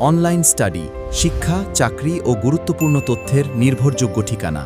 Online study, শিক্ষা, চাকরি ও গুরুত্বপূর্ণ তথ্যের নির্ভরযোগ্য ঠিকানা।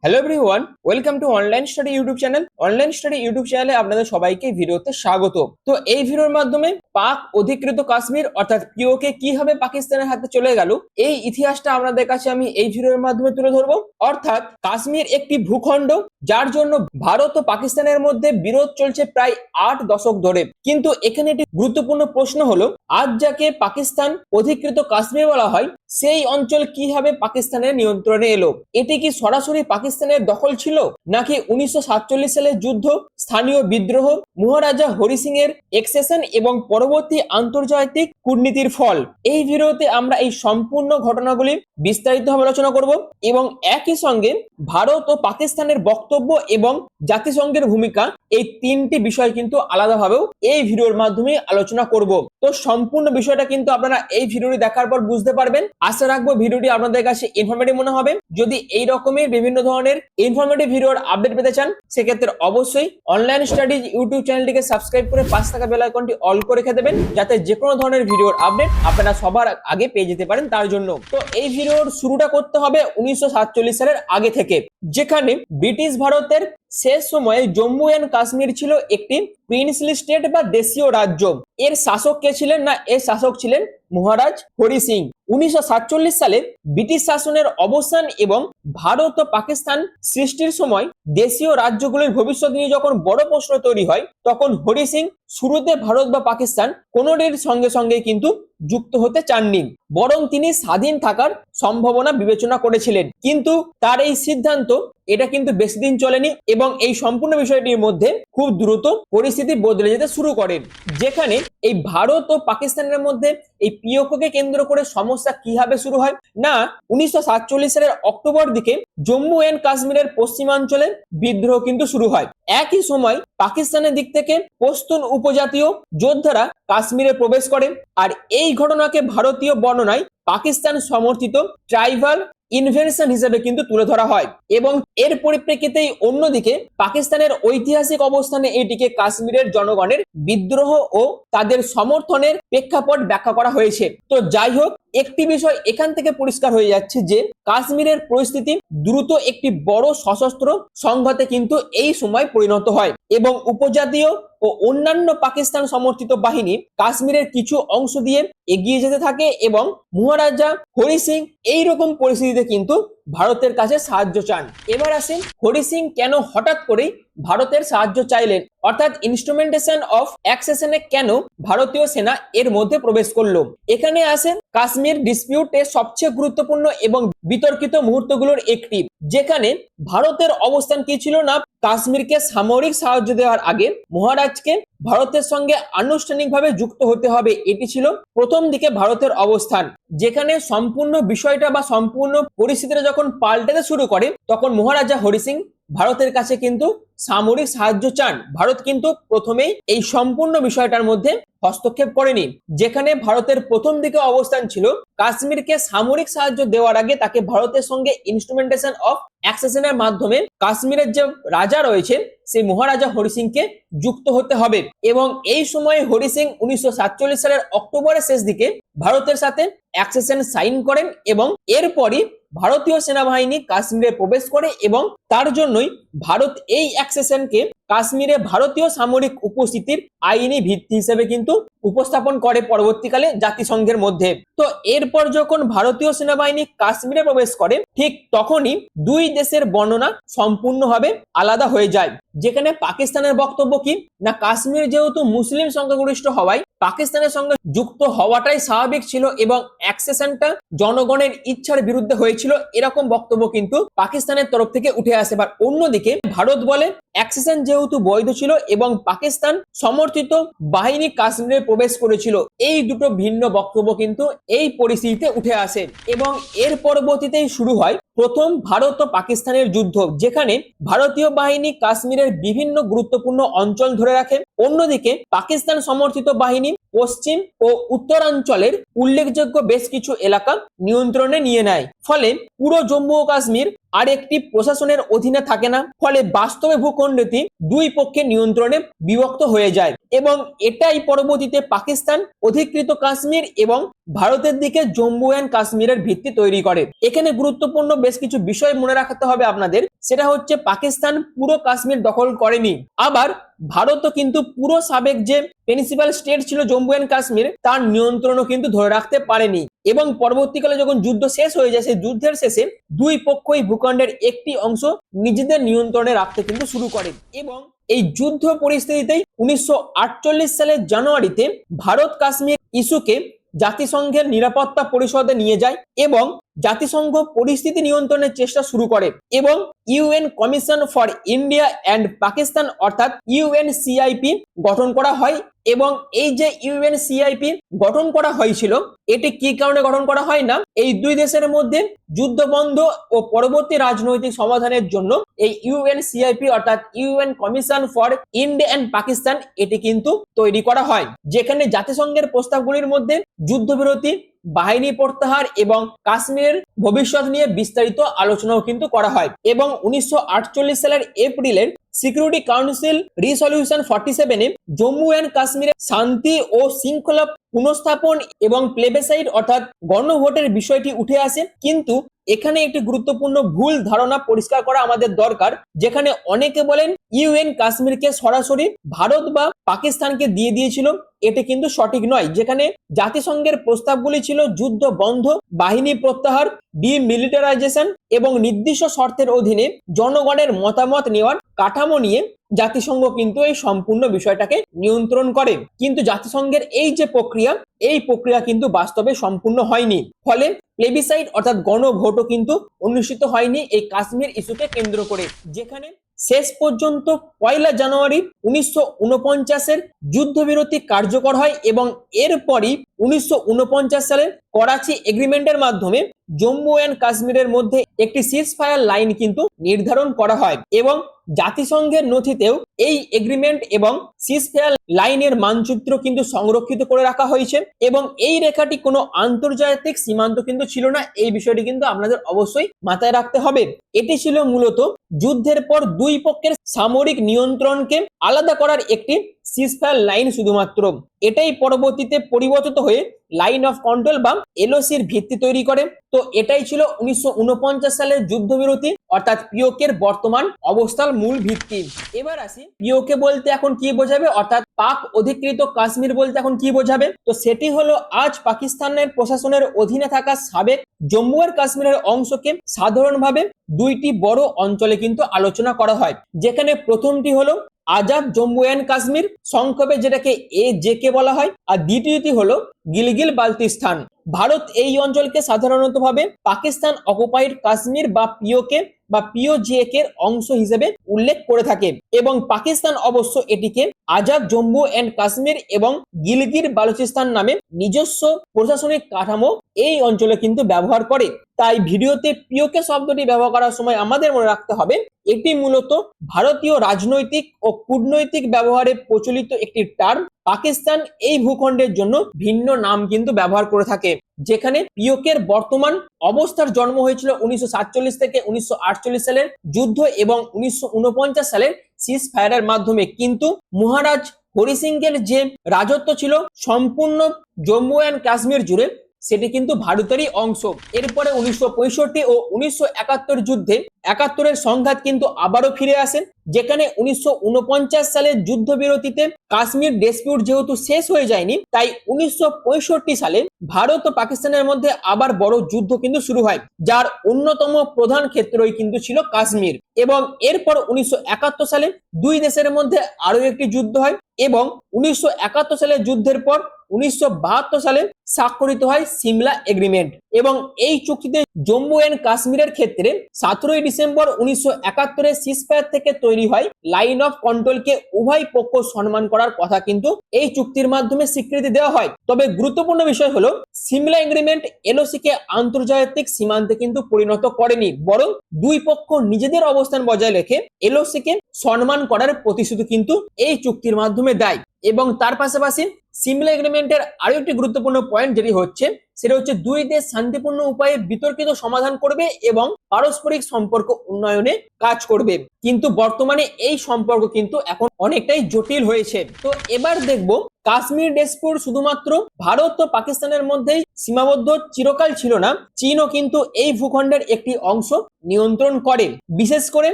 Hello everyone, welcome to online study YouTube channel. Online study YouTube চ্যানেলে আপনাদের সবাইকে ভিডিওতে স্বাগত। তো এই ভিডিওর মাধ্যমে পাক অধিকৃত কাশ্মীর অর্থাৎ পিওকে কিভাবে পাকিস্তানের হাতে চলে গেল এই ইতিহাসটা আপনাদের কাছে আমি এই ভিডিওর মাধ্যমে তুলে ধরবো। অর্থাৎ কাশ্মীর একটি ভূখণ্ড যার জন্য ভারত ও পাকিস্তানের মধ্যে বিরোধ চলছে প্রায় 8 দশক ধরে। কিন্তু এখানে একটি গুরুত্বপূর্ণ প্রশ্ন হলো, আজ যাকে পাকিস্তান অধিকৃত কাশ্মীর বলা হয় সেই অঞ্চল কিভাবে পাকিস্তানের নিয়ন্ত্রণে এলো? এটি কি সরাসরি পাকিস্তানের দখল ছিল, নাকি 1947 সালের যুদ্ধ, স্থানীয় বিদ্রোহ, মহারাজা হরি সিং এর এক্সেশন এবং পরবর্তী আন্তর্জাতিক কূটনীতির ফল? এই ভিডিওতে আমরা এই সম্পূর্ণ ঘটনাগুলি বিস্তারিতভাবে আলোচনা করব এবং একই সঙ্গে ভারত ও পাকিস্তানের বক্তব্য এবং জাতিসংঘের ভূমিকা, এই তিনটি বিষয় কিন্তু আলাদাভাবেও এই ভিডিওর মাধ্যমে আলোচনা করব। তো সম্পূর্ণ বিষয়টা কিন্তু আপনারা এই ভিডিওটি দেখার পর বুঝতে পারবেন। আশা রাখবো ভিডিওটি আপনাদের কাছে ইনফরমেটিভ মনে হবে। যদি এই রকমের বিভিন্ন ধরনের ইনফরমেটিভ ভিডিওর আপডেট পেতে চান সেক্ষেত্রে অবশ্যই অনলাইন স্টাডিজ ইউটিউব চ্যানেলটিকে সাবস্ক্রাইব করে পাশে থাকা বেল আইকনটি অল করে রেখে দেবেন, যাতে যে কোনো ধরনের ভিডিওর আপডেট আপনারা সবার আগে পেয়ে যেতে পারেন তার জন্য। তো এই ভিডিওর শুরুটা করতে হবে 1947 সালের আগে থেকে, যেখানে ব্রিটিশ ভারতের শেষ সময়ে জম্মু এন্ড কাশ্মীর ছিল একটি প্রিন্সলি স্টেট বা দেশীয় রাজ্য। এর শাসক কে ছিলেন? না, এর শাসক ছিলেন মহারাজ হরি সিং। 1947 সালে ব্রিটিশ শাসনের অবসান এবং ভারত ও পাকিস্তান সৃষ্টির সময় দেশীয় রাজ্যগুলির ভবিষ্যৎ নিয়ে যখন বড় প্রশ্ন তৈরি হয়, তখন হরি সিং শুরুতে ভারত বা পাকিস্তান কোনোটির সঙ্গে কিন্তু যুক্ত হতে চাননি, বরং তিনি স্বাধীন থাকার সম্ভাবনা বিবেচনা করেছিলেন। কিন্তু তার এই সিদ্ধান্ত এটা কিন্তু বেশি দিন চলেনি এবং এই সম্পূর্ণ বিষয়টির মধ্যে খুব দ্রুত পরিস্থিতি বদলে যেতে শুরু করেন, যেখানে এই ভারত ও পাকিস্তানের মধ্যে এই পিওকে কেন্দ্র করে সমস্যা কিভাবে শুরু হয় না, 1947 সালের অক্টোবর দিকে জম্মু এন্ড কাশ্মীরের পশ্চিমাঞ্চলে বিদ্রোহ কিন্তু শুরু হয়। একই সময় পাকিস্তানের দিক থেকে পশতুন উপজাতীয় যোদ্ধারা কাশ্মীরে প্রবেশ করে, আর এই ঘটনাকে ভারতীয় বর্ণনায় পাকিস্তান সমর্থিত ট্রাইবাল ইনভেনশন হিসেবে কিন্তু তুলে ধরা হয় এবং এর পরিপ্রেক্ষিতেই অন্যদিকে পাকিস্তানের ঐতিহাসিক অবস্থানে এটিকে কাশ্মীরের জনগণের বিদ্রোহ ও তাদের সমর্থনের প্রেক্ষাপট ব্যাখ্যা করা হয়েছে। তো যাই হোক, একটি বিষয় এখান থেকে পরিষ্কার হয়ে যাচ্ছে যে কাশ্মীরের পরিস্থিতি দ্রুত একটি বড় সশস্ত্র সংঘাতে কিন্তু এই সময় পরিণত হয় এবং উপজাতীয় ও অন্যান্য পাকিস্তান সমর্থিত বাহিনী কাশ্মীরের কিছু অংশ দিয়ে এগিয়ে যেতে থাকে এবং মহারাজা হরি সিং এইরকম পরিস্থিতিতে কিন্তু ভারতের কাছে সাহায্য চান। এবার আসেন, হরি সিং কেন হঠাৎ করেই ভারতের সাহায্য চাইলেন, অর্থাৎ ইনস্ট্রুমেন্টেশন অফ অ্যাক্সেশনে কেন ভারতীয় সেনা এর মধ্যে প্রবেশ করলো। এখানে আসেন কাশ্মীর ডিসপিউটে সবচেয়ে গুরুত্বপূর্ণ এবং বিতর্কিত মুহূর্তগুলোর একটি, যেখানে ভারতের অবস্থান কি ছিল না, কাশ্মীরকে সামরিক সাহায্য দেওয়ার আগে মহারাজকে ভারতের সঙ্গে আনুষ্ঠানিকভাবে যুক্ত হতে হবে, এটি ছিল প্রথম দিকে ভারতের অবস্থান। যেখানে সম্পূর্ণ বিষয়টা বা সম্পূর্ণ পরিস্থিতিটা যখন পাল্টাতে শুরু করে, তখন মহারাজা হরি সিং ভারতের কাছে কিন্তু সামরিক সাহায্য চান। ভারত কিন্তু প্রথমেই এই সম্পূর্ণ বিষয়টার মধ্যে হস্তক্ষেপ করেনি। যেখানে ভারতের প্রথম দিকে অবস্থান ছিল কাশ্মীরকে সামরিক সাহায্য দেওয়ার আগে তাকে ভারতের সঙ্গে ইনস্ট্রুমেন্টেশন অফ অ্যাক্সেশনের মাধ্যমে কাশ্মীরের যে রাজা রয়েছে সেই মহারাজা হরি সিংকে যুক্ত হতে হবে এবং এই সময়ে হরি সিং 1947 সালের অক্টোবরের শেষ দিকে ভারতের সাথে অ্যাক্সেশন সাইন করেন এবং এরপরই ভারতীয় সেনাবাহিনী কাশ্মীরে প্রবেশ করে এবং তার জন্যই ভারত এই অ্যাক্সেশনকে কাশ্মীরে ভারতীয় সামরিক উপস্থিতির আইনি ভিত্তি হিসেবে কিন্তু উপস্থাপন করে পরবর্তীকালে জাতিসংঘের মধ্যে। তো এরপর যখন ভারতীয় সেনাবাহিনী কাশ্মীরে প্রবেশ করে, ঠিক তখনই দুই দেশের বর্ণনা সম্পূর্ণভাবে আলাদা হয়ে যায়। যেখানে পাকিস্তানের বক্তব্য কি না, কাশ্মীর যেহেতু মুসলিম সংখ্যাগরিষ্ঠ হওয়ায় পাকিস্তানের সঙ্গে যুক্ত হওয়াটাই স্বাভাবিক ছিল এবং অ্যাক্সেশনটা জনগণের ইচ্ছার বিরুদ্ধে হয়েছিল, এরকম বক্তব্য কিন্তু পাকিস্তানের তরফ থেকে উঠে আসে। এবার অন্যদিকে ভারত বলে অ্যাক্সেশন যেহেতু বৈধ ছিল এবং পাকিস্তান সমর্থিত বাহিনী কাশ্মীরে প্রবেশ করেছিল, এই দুটো ভিন্ন বক্তব্য কিন্তু এই পরিস্থিতিতে উঠে আসে এবং এর পরবর্তীতেই শুরু হয় প্রথম ভারত ও পাকিস্তানের যুদ্ধ, যেখানে ভারতীয় বাহিনী কাশ্মীরের বিভিন্ন গুরুত্বপূর্ণ অঞ্চল ধরে রাখে, অন্যদিকে পাকিস্তান সমর্থিত বাহিনী পশ্চিম ও উত্তরাঞ্চলের উল্লেখযোগ্য বেশ কিছু এলাকা নিয়ন্ত্রণে নিয়ে নেয়। ফলে পুরো জম্মু ও কাশ্মীর আর একটি প্রশাসনের অধীনে থাকে না, ফলে বাস্তবে ভূখণ্ডটি দুই পক্ষের নিয়ন্ত্রণে বিভক্ত হয়ে যায় এবং এটাই পরবর্তীতে পাকিস্তান অধিকৃত কাশ্মীর এবং ভারতের দিকে জম্মু অ্যান্ড কাশ্মীরের ভিত্তি তৈরি করে। এখানে গুরুত্বপূর্ণ বেশ কিছু বিষয় মনে রাখতে হবে আপনাদের, সেটা হচ্ছে পাকিস্তান পুরো কাশ্মীর দখল করেনি, আবার ভারতও কিন্তু পুরো সাবেক যে প্রিন্সিপাল স্টেট ছিল জম্মু অ্যান্ড কাশ্মীর তার নিয়ন্ত্রণও কিন্তু ধরে রাখতে পারেনি। এবং পরবর্তীকালে যখন যুদ্ধ শেষ হয়ে যায়, সেই যুদ্ধের শেষে দুই পক্ষই ভূখণ্ডের একটি অংশ নিজেদের নিয়ন্ত্রণে রাখতে কিন্তু শুরু করে। এবং এই যুদ্ধ পরিস্থিতিতেই 1948 সালের জানুয়ারিতে ভারত কাশ্মীর ইস্যুকে জাতিসংঘের নিরাপত্তা পরিষদে নিয়ে যায় এবং জাতিসংঘ পরিস্থিতি নিয়ন্ত্রণের চেষ্টা শুরু করে এবং UN commission for India and Pakistan অর্থাৎ ইউএনসিআইপি গঠন করা হয়। এবং এই যে ইউএনসিআইপি গঠন করা হয়েছিল, এটি কি কারণে গঠন করা হয় না, এই দুই দেশের মধ্যে যুদ্ধ বন্ধ ও পরবর্তী রাজনৈতিক সমাধানের জন্য এই ইউএনসিআইপি অর্থাৎ UN commission for India and Pakistan এটি কিন্তু তৈরি করা হয়, যেখানে জাতিসংঘের প্রস্তাবগুলির মধ্যে যুদ্ধবিরতি, বাহিনী প্রত্যাহার এবং কাশ্মীরের ভবিষ্যৎ নিয়ে বিস্তারিত আলোচনাও কিন্তু করা হয়। এবং 1948 সালের এপ্রিলের সিকিউরিটি কাউন্সিল রিসলিউশন 47-এ জম্মু অ্যান্ড কাশ্মীরে শান্তি ও শৃঙ্খলা পুনঃস্থাপন এবং প্লেবেসাইড অর্থাৎ গণভোটের বিষয়টি উঠে আসে। কিন্তু এখানে একটি গুরুত্বপূর্ণ ভুল ধারণা পরিষ্কার করা আমাদের দরকার, যেখানে অনেকে বলেন ইউএন কাশ্মীরকে সরাসরি ভারত বা পাকিস্তানকে দিয়ে দিয়েছিল, এটি কিন্তু সঠিক নয়। যেখানে জাতিসংঘের প্রস্তাবগুলি ছিল যুদ্ধ বন্ধ, বাহিনী প্রত্যাহার, ডিমিলিটারাইজেশন এবং নির্দিষ্ট শর্তের অধীনে জনগণের মতামত নেওয়ার কাঠামো নিয়ে জাতিসংঘ কিন্তু এই সম্পূর্ণ বিষয়টাকে নিয়ন্ত্রণ করে। কিন্তু জাতিসংঘের এই যে প্রক্রিয়া, এই প্রক্রিয়া কিন্তু বাস্তবে সম্পূর্ণ হয়নি, ফলে প্লেবিসাইড অর্থাৎ গণভোটও কিন্তু অনুষ্ঠিত হয়নি এই কাশ্মীর ইস্যুকে কেন্দ্র করে। যেখানে শেষ পর্যন্ত 1 জানুয়ারি 1949-এর যুদ্ধবিরতি কার্যকর হয় এবং এরপরই 1949 সালের করাচি এগ্রিমেন্টের মাধ্যমে জম্মু অ্যান্ড কাশ্মীরের মধ্যে একটি সিজফায়ার লাইন কিন্তু নির্ধারণ করা হয়। এবং জাতিসংঘের নথিতেও এই এগ্রিমেন্ট এবং সিজফায়ার লাইনের মানচিত্র কিন্তু সংরক্ষিত করে রাখা হয়েছে এবং এই রেখাটি কোনো আন্তর্জাতিক সীমান্ত কিন্তু ছিল না। এই বিষয়টি কিন্তু আপনাদের অবশ্যই মাথায় রাখতে হবে। এটি ছিল মূলত যুদ্ধের পর দুই পক্ষের সামরিক নিয়ন্ত্রণকে আলাদা করার একটি সিজফায়ার লাইন শুধুমাত্র। এটাই পরবর্তীতে পরিবর্তিত হয়ে লাইন অফ কন্ট্রোল বা এলওসির ভিত্তি তৈরি করে। তো এটাই ছিল 1949 সালের যুদ্ধবিরতি অর্থাৎ পিওকের বর্তমান অবস্থার মূল ভিত্তি। এবার আসি পিওকে বলতে এখন কি বোঝাবে, অর্থাৎ পাক অধিকৃত কাশ্মীর বলতে এখন কি বোঝাবে। তো সেটি হলো আজ পাকিস্তানের প্রশাসনের অধীনে থাকা সাবেক জম্মু আর কাশ্মীরের অংশকে সাধারণভাবে দুইটি বড় অঞ্চলে কিন্তু আলোচনা করা হয়, যেখানে প্রথমটি হলো আজাদ জম্মু অ্যান্ড কাশ্মীর, সংক্ষেপে যেটাকে এজেকে বলা হয়, আর দ্বিতীয়টি হলো গিলগিল বালতিস্তান। ভারত এই অঞ্চলকে সাধারণত ভাবে পাকিস্তান অকুপাইড কাশ্মীর বা পিওকে বা পিওজেকে এর অংশ হিসেবে উল্লেখ করে থাকে এবং পাকিস্তান অবশ্য এটিকে আজাদ জম্মু অ্যান্ড কাশ্মীর এবং গিলগির বালুচিস্তান নামে নিজস্ব প্রশাসনিক কাঠামো এই অঞ্চলে কিন্তু ব্যবহার করে। তাই ভিডিওতে পিওকে শব্দটি ব্যবহার করার সময় আমাদের মনে রাখতে হবে এটি মূলত ভারতীয় রাজনৈতিক ও কূটনৈতিক ব্যবহারে প্রচলিত একটি টার্ম। পাকিস্তান এই ভূখণ্ডের জন্য ভিন্ন নাম কিন্তু ব্যবহার করে থাকে, যেখানে পিওকের বর্তমান অবস্থার জন্ম হয়েছিল 1947 থেকে 1948 সালের যুদ্ধ এবং 1949 সালের সিজ ফায়ারের মাধ্যমে। কিন্তু মহারাজ হরি সিংয়ের যে রাজত্ব ছিল সম্পূর্ণ জম্মু অ্যান্ড কাশ্মীর জুড়ে, সেটি কিন্তু ভারতেরই অংশ। এরপরে 1965 ও 1971 যুদ্ধে 71-এর সংঘাত কিন্তু আবারও ফিরে আসে, যেখানে 1949 সালের যুদ্ধবিরতিতে কাশ্মীর ডিসপিউট যেহেতু শেষ হয়ে যায়নি, তাই 1965 সালে ভারত ও পাকিস্তানের মধ্যে আবার বড় যুদ্ধ কিন্তু শুরু হয়, যার অন্যতম প্রধান ক্ষেত্রই কিন্তু ছিল কাশ্মীর। এবং এরপর 1971 সালে দুই দেশের মধ্যে আরো একটি যুদ্ধ হয় এবং 1971 সালের যুদ্ধের পর 1972 সালে স্বাক্ষরিত হয় সিমলা এগ্রিমেন্ট। এবং এই চুক্তিতে জম্মু এন্ড কাশ্মীরের ক্ষেত্রে 17 ডিসেম্বর 1971-এর সিজফায়ার থেকে তৈরি হয় লাইন অফ কন্ট্রোলকে উভয় পক্ষ সম্মান করার কথা কিন্তু এই চুক্তির মাধ্যমে স্বীকৃতি দেওয়া হয়। তবে গুরুত্বপূর্ণ বিষয় হলো সিমলা এগ্রিমেন্ট এলওসি কে আন্তর্জাতিক সীমান্তে কিন্তু পরিণত করেনি, বরং দুই পক্ষ নিজেদের অবস্থান বজায় রেখে এলওসি কে সম্মান করার প্রতিশ্রুতি কিন্তু এই চুক্তির মাধ্যমে দেয়। এবং তার পাশাপাশি সিমলা এগ্রিমেন্টের আরো একটি গুরুত্বপূর্ণ পয়েন্ট যেটি হচ্ছে সেটা হচ্ছে দুই দেশ শান্তিপূর্ণ উপায়ে বিতর্কিত সমাধান করবে এবং পারস্পরিক সম্পর্ক উন্নয়নে কাজ করবে। কিন্তু বর্তমানে এই সম্পর্ক কিন্তু এখন অনেকটাই জটিল হয়েছে। তো এবার দেখব কাশ্মীর ডিসপিউট শুধুমাত্র ভারত ও পাকিস্তানের মধ্যেই সীমাবদ্ধ চিরকাল ছিল না, চীনও কিন্তু এই ভূখণ্ডের একটি অংশ নিয়ন্ত্রণ করে। বিশেষ করে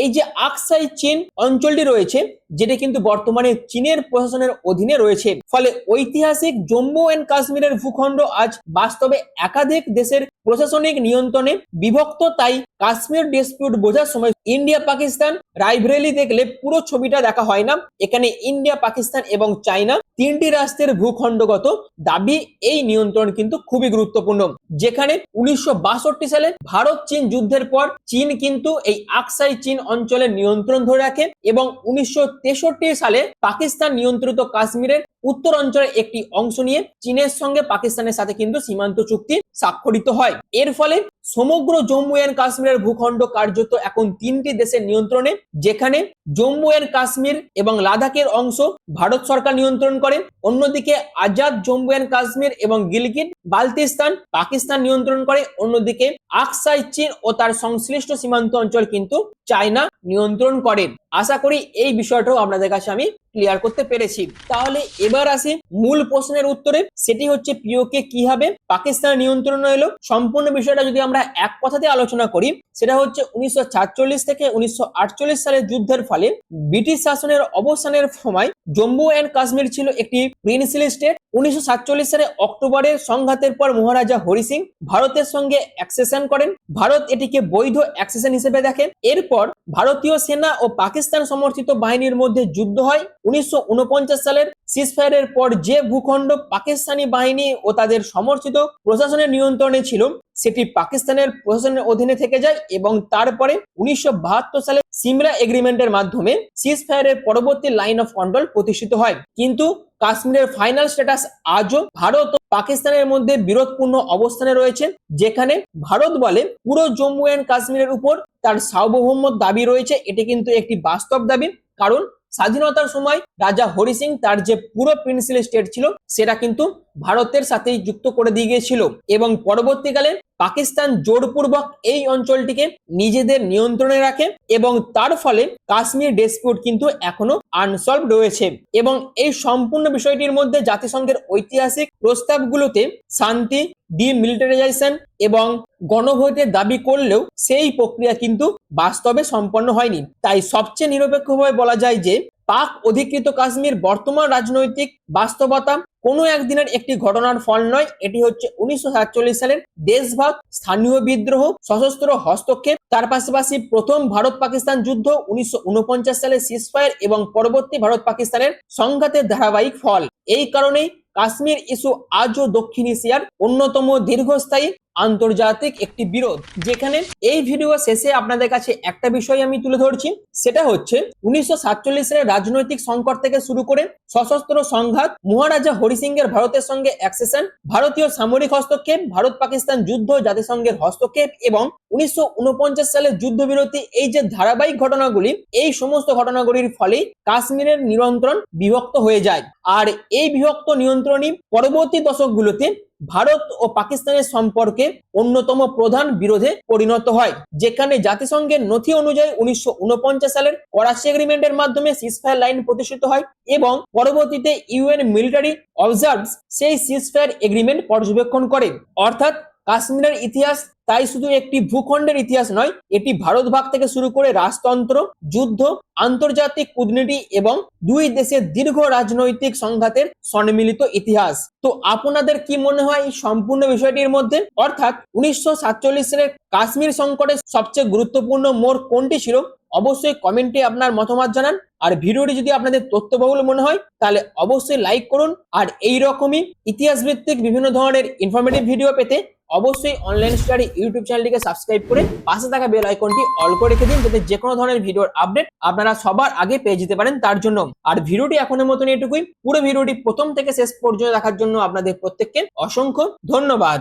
এই যে আকসাই চীন অঞ্চলটি রয়েছে যেটা কিন্তু বর্তমানে চীনের প্রশাসনের অধীনে রয়েছে। ফলে ঐতিহাসিক জম্মু এন্ড কাশ্মীরের ভূখণ্ড আজ বাস্তবে একাধিক দেশের প্রশাসনিক নিয়ন্ত্রণে বিভক্ত। তাই কাশ্মীর ডিসপিউট বোঝার সময় ইন্ডিয়া পাকিস্তান রাইভেলি দেখলে পুরো ছবিটা দেখা হয় না। এখানে ইন্ডিয়া পাকিস্তান এবং চায়না তিনটি রাষ্ট্রের ভূখণ্ডগত দাবি এই নিয়ন্ত্রণ কিন্তু খুবই গুরুত্বপূর্ণ। যেখানে 1962 সালে ভারত চীন যুদ্ধের পর চীন কিন্তু এই আকসাই চীন অঞ্চলের নিয়ন্ত্রণ ধরে রাখে এবং 1963 সালে পাকিস্তান নিয়ন্ত্রিত কাশ্মীরের উত্তর অঞ্চলের একটি অংশ নিয়ে চীনের সঙ্গে পাকিস্তানের সাথে কিন্তু সীমান্ত চুক্তি স্বাক্ষরিত হয়। এর ফলে সমগ্র জম্মু এন্ড কাশ্মীরের ভূখণ্ড কার্যত এখন তিনটি দেশের নিয়ন্ত্রণে, যেখানে জম্মু এন্ড কাশ্মীর এবং লাদাখের অংশ ভারত সরকার নিয়ন্ত্রণ করে। অন্যদিকে আজাদ জম্মু এন্ড কাশ্মীর এবং গিলগিট বালতিস্তান পাকিস্তান নিয়ন্ত্রণ করে। অন্যদিকে আকসাই চীন ও তার সংশ্লিষ্ট সীমান্ত অঞ্চল কিন্তু চায়না নিয়ন্ত্রণ করে। আশা করি এই বিষয়টাও আপনাদের কাছে আমি ক্লিয়ার করতে পেরেছি। তাহলে এবার আসি মূল প্রশ্নের উত্তরে, সেটি হচ্ছে পিওকে কিভাবে পাকিস্তানের নিয়ন্ত্রণে এলো। সম্পূর্ণ বিষয়টা যদি আমরা এক কথাতে আলোচনা করি সেটা হচ্ছে 1946 থেকে 1948 সালের যুদ্ধের ফলে ব্রিটিশ শাসনের অবসানের সময় জম্মু এন্ড কাশ্মীর ছিল একটি প্রিন্সলি স্টেট। 1947 সালে অক্টোবরের সংঘাতের পর মহারাজা হরি সিং ভারতের সঙ্গে অ্যাকসেশন করেন। ভারত এটিকে বৈধ অ্যাকসেশন হিসেবে দেখে। এরপর ভারতীয় সেনা ও পাকিস্তান সমর্থিত বাহিনীর মধ্যে যুদ্ধ হয়। 1949 সালের সিজফায়ারের পর যে ভূখণ্ড পাকিস্তানি বাহিনী ও তাদের সমর্থিত প্রশাসনের নিয়ন্ত্রণে ছিল সেটি পাকিস্তানের প্রশাসনের অধীনে থেকে যায় এবং তারপরে 1972 সালে সিমলা এগ্রিমেন্টের মাধ্যমে সিজফায়ারের পরবর্তী লাইন অফ কন্ট্রোল প্রতিষ্ঠিত হয়। কিন্তু কাশ্মীরের ফাইনাল স্ট্যাটাস আজও ভারত ও পাকিস্তানের মধ্যে বিরোধপূর্ণ অবস্থানে রয়েছে, যেখানে ভারত বলে পুরো জম্মু এন্ড কাশ্মীরের উপর তার সার্বভৌমত্ব দাবি রয়েছে। এটি কিন্তু একটি বাস্তব দাবি, কারণ স্বাধীনতার সময় রাজা হরি সিং তার যে পুরো প্রিন্সলি স্টেট ছিল সেটা কিন্তু ভারতের সাথেই যুক্ত করে দিয়ে গিয়েছিল এবং পরবর্তীকালে পাকিস্তান জোরপূর্বক এই অঞ্চলটিকে নিজেদের নিয়ন্ত্রণে রাখে এবং তার ফলে কাশ্মীর ডিসপিউট কিন্তু এখনো আনসলভড রয়েছে। এবং এই সম্পূর্ণ বিষয়টির মধ্যে জাতিসংঘের ঐতিহাসিক প্রস্তাবগুলোতে শান্তি, ডিমিলিটারাইজেশন এবং গণভোটের দাবি করলেও সেই প্রক্রিয়া কিন্তু বাস্তবে সম্পন্ন হয়নি। তাই সবচেয়ে নিরপেক্ষভাবে বলা যায় যে পাক অধিকৃত কাশ্মীর বর্তমান রাজনৈতিক বাস্তবতা কোনো একদিনের একটি ঘটনার ফল নয়। এটি হচ্ছে 1947 সালের দেশভাগ, স্থানীয় বিদ্রোহ, সশস্ত্র হস্তক্ষেপ, তার পাশাপাশি প্রথম ভারত পাকিস্তান যুদ্ধ, 1949 সালে সিজফায়ার এবং পরবর্তী ভারত পাকিস্তানের সংঘাতের ধারাবাহিক ফল। এই কারণেই কাশ্মীর ইস্যু আজও দক্ষিণ এশিয়ার অন্যতম দীর্ঘস্থায়ী আন্তর্জাতিক একটি বিরোধ। যেখানে এই ভিডিও শেষে আপনাদের কাছে একটা বিষয় আমি তুলে ধরছি, সেটা হচ্ছে 1947 সালের রাজনৈতিক সংকট থেকে শুরু করে সশস্ত্র সংঘাত, মহারাজা হরি সিং এর ভারতের সঙ্গে অ্যাকসেশন, ভারতীয় সামরিক হস্তক্ষেপ, ভারত পাকিস্তান যুদ্ধ, জাতিসংঘের হস্তক্ষেপ এবং 1949 সালের যুদ্ধবিরতি, এই যে ধারাবাহিক ঘটনাগুলি, এই সমস্ত ঘটনাগুলির ফলে কাশ্মীরের নিয়ন্ত্রণ বিভক্ত হয়ে যায়। আর এই বিভক্ত নিয়ন্ত্রণই পরবর্তী দশকগুলোতে ভারত ও পাকিস্তানের সম্পর্কে অন্যতম প্রধান বিরোধে পরিণত হয়। যেখানে জাতিসংঘের নথি অনুযায়ী 1949 সালের করাচি এগ্রিমেন্টের মাধ্যমে সিজফায়ার লাইন প্রতিষ্ঠিত হয় এবং পরবর্তীতে ইউএন মিলিটারি অবজার্ভস সেই সিজফায়ার এগ্রিমেন্ট পর্যবেক্ষণ করে। অর্থাৎ কাশ্মীরের ইতিহাস তাই শুধু একটি ভূখণ্ডের ইতিহাস নয়, এটি ভারত ভাগ থেকে শুরু করে রাজতন্ত্র, যুদ্ধ, আন্তর্জাতিক কূটনীতি এবং দুই দেশের দীর্ঘ রাজনৈতিক সংঘাতের সম্মিলিত ইতিহাস। তো আপনাদের কি মনে হয় এই সম্পূর্ণ বিষয়টির মধ্যে? অর্থাৎ 1947 সালের কাশ্মীর সংকটের সবচেয়ে গুরুত্বপূর্ণ মোড় কোনটি ছিল? অবশ্যই কমেন্টে আপনার মতামত জানান। আর ভিডিওটি যদি আপনাদের তথ্যবহুল মনে হয় তাহলে অবশ্যই লাইক করুন। আর এই রকমই ইতিহাস ভিত্তিক বিভিন্ন ধরনের ইনফরমেটিভ ভিডিও পেতে অবশ্যই অনলাইন স্টাডি ইউটিউব চ্যানেলটিকে সাবস্ক্রাইব করে পাশে থাকা বেল আইকনটি অল করে রেখে দিন, যাতে যে কোনো ধরনের ভিডিওর আপডেট আপনারা সবার আগে পেয়ে যেতে পারেন তার জন্য। আর ভিডিওটি এখনের মতন এটুকুই। পুরো ভিডিওটি প্রথম থেকে শেষ পর্যন্ত দেখার জন্য আপনাদের প্রত্যেককে অসংখ্য ধন্যবাদ।